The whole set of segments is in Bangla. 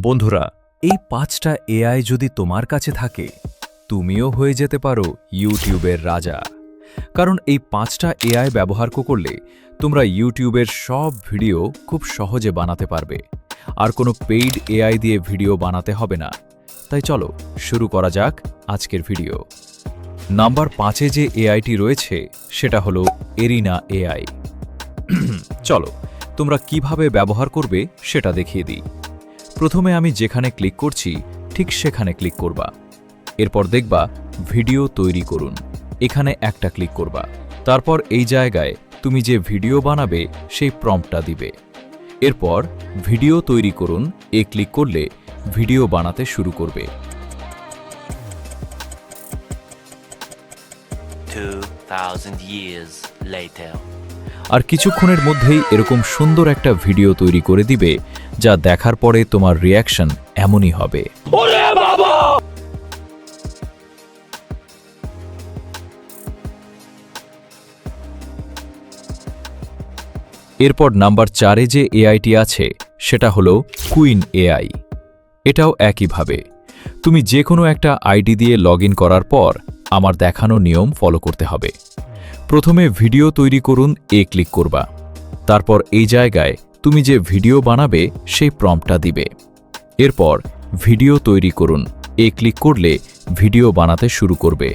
বন্ধুরা, এই ৫টা এআই যদি তোমার কাছে থাকে, তুমিও হয়ে যেতে পারো ইউটিউবের রাজা। কারণ এই ৫টা এআই ব্যবহার করলে তোমরা ইউটিউবের সব ভিডিও খুব সহজে বানাতে পারবে, আর কোনো পেইড এআই দিয়ে ভিডিও বানাতে হবে না। তাই চলো শুরু করা যাক আজকের ভিডিও। নাম্বার ৫-এ যে এআইটি রয়েছে সেটা হলো এরিনা এআই। চলো তোমরা কিভাবে ব্যবহার করবে সেটা দেখিয়ে দিই। প্রথমে আমি যেখানে ক্লিক করছি ঠিক সেখানে ক্লিক করবা। এরপর দেখবা ভিডিও তৈরি করুন, এখানে একটা ক্লিক করবা। তারপর এই জায়গায় তুমি যে ভিডিও বানাবে সেই প্রম্পটটা দিবে। এরপর ভিডিও তৈরি করুন ক্লিক করলে ভিডিও বানাতে শুরু করবে। 2000 years later. আর কিছুক্ষণের মধ্যেই এরকম সুন্দর একটা ভিডিও তৈরি করে দিবে, যা দেখার পরে তোমার রিয়াকশন এমনই হবে। এরপর নাম্বার ৪-এ যে এআইটি আছে সেটা হলো কুইন এআই। এটাও একইভাবে তুমি যে কোনো একটা আইডি দিয়ে লগ ইন করার পর আমার দেখানো নিয়ম ফলো করতে হবে। প্রথমে ভিডিও তৈরি করুন ক্লিক করবা। তারপর এই জায়গায় তুমি যে ভিডিও বানাবে সেই প্রম্পটটা দিবে। এরপর ভিডিও তৈরি করুন ক্লিক করলে ভিডিও বানাতে শুরু করবে।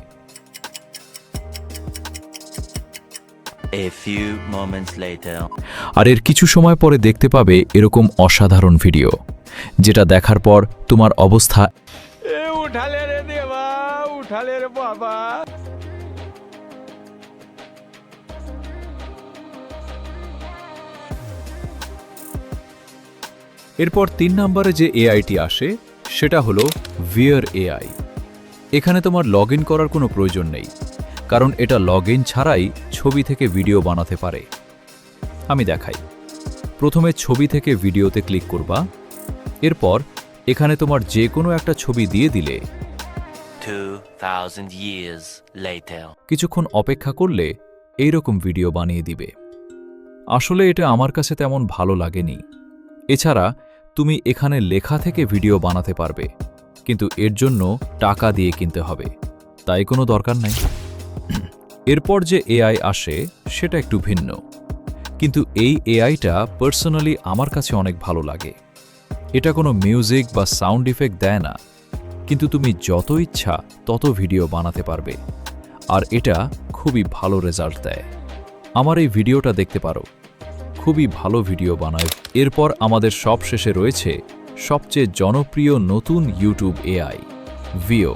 A few moments later. আর এর কিছু সময় পরে দেখতে পাবে এরকম অসাধারণ ভিডিও, যেটা দেখার পর তোমার অবস্থা উঠালে রে দেবা, উঠালে রে বাবা। এরপর ৩ নম্বরে যে এআইটি আসে সেটা হলো ভিয়ার এআই। এখানে তোমার লগ ইন করার কোনো প্রয়োজন নেই, কারণ এটা লগ ইন ছাড়াই ছবি থেকে ভিডিও বানাতে পারে। আমি দেখাই। প্রথমে ছবি থেকে ভিডিওতে ক্লিক করবা। এরপর এখানে তোমার যে কোনো একটা ছবি দিয়ে দিলে 2000 years later. কিছুক্ষণ অপেক্ষা করলে এইরকম ভিডিও বানিয়ে দিবে। আসলে এটা আমার কাছে তেমন ভালো লাগেনি। এছাড়া তুমি এখানে লেখা থেকে ভিডিও বানাতে পারবে, কিন্তু এর জন্য টাকা দিয়ে কিনতে হবে, তাই কোনো দরকার নাই। এরপর যে এআই আসে সেটা একটু ভিন্ন, কিন্তু এই এআইটা পার্সোনালি আমার কাছে অনেক ভালো লাগে। এটা কোনো মিউজিক বা সাউন্ড ইফেক্ট দেয় না, কিন্তু তুমি যত ইচ্ছা তত ভিডিও বানাতে পারবে, আর এটা খুবই ভালো রেজাল্ট দেয়। আমার এই ভিডিওটা দেখতে পারো, খুবই ভালো ভিডিও বানায়। এরপর আমাদের সব শেষে রয়েছে সবচেয়ে জনপ্রিয় নতুন ইউটিউব এআই ভিও,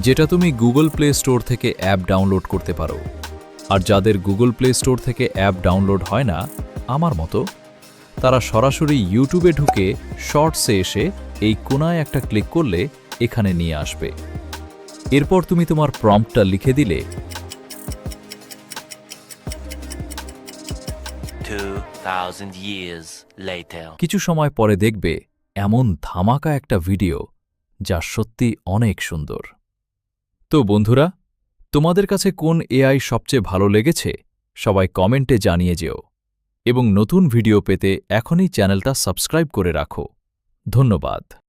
যেটা তুমি গুগল প্লে স্টোর থেকে অ্যাপ ডাউনলোড করতে পারো। আর যাদের গুগল প্লে স্টোর থেকে অ্যাপ ডাউনলোড হয় না আমার মতো, তারা সরাসরি ইউটিউবে ঢুকে শর্টসে এসে এই কোনায় একটা ক্লিক করলে এখানে নিয়ে আসবে। এরপর তুমি তোমার প্রম্পটটা লিখে দিলে 2000 years later. কিছু সময় পরে দেখবে এমন ধামাকা একটা ভিডিও, যা সত্যি অনেক সুন্দর। তো বন্ধুরা, তোমাদের কাছে কোন এআই সবচেয়ে ভালো লেগেছে সবাই কমেন্টে জানিয়ে যেও, এবং নতুন ভিডিও পেতে এখনই চ্যানেলটা সাবস্ক্রাইব করে রাখো। ধন্যবাদ।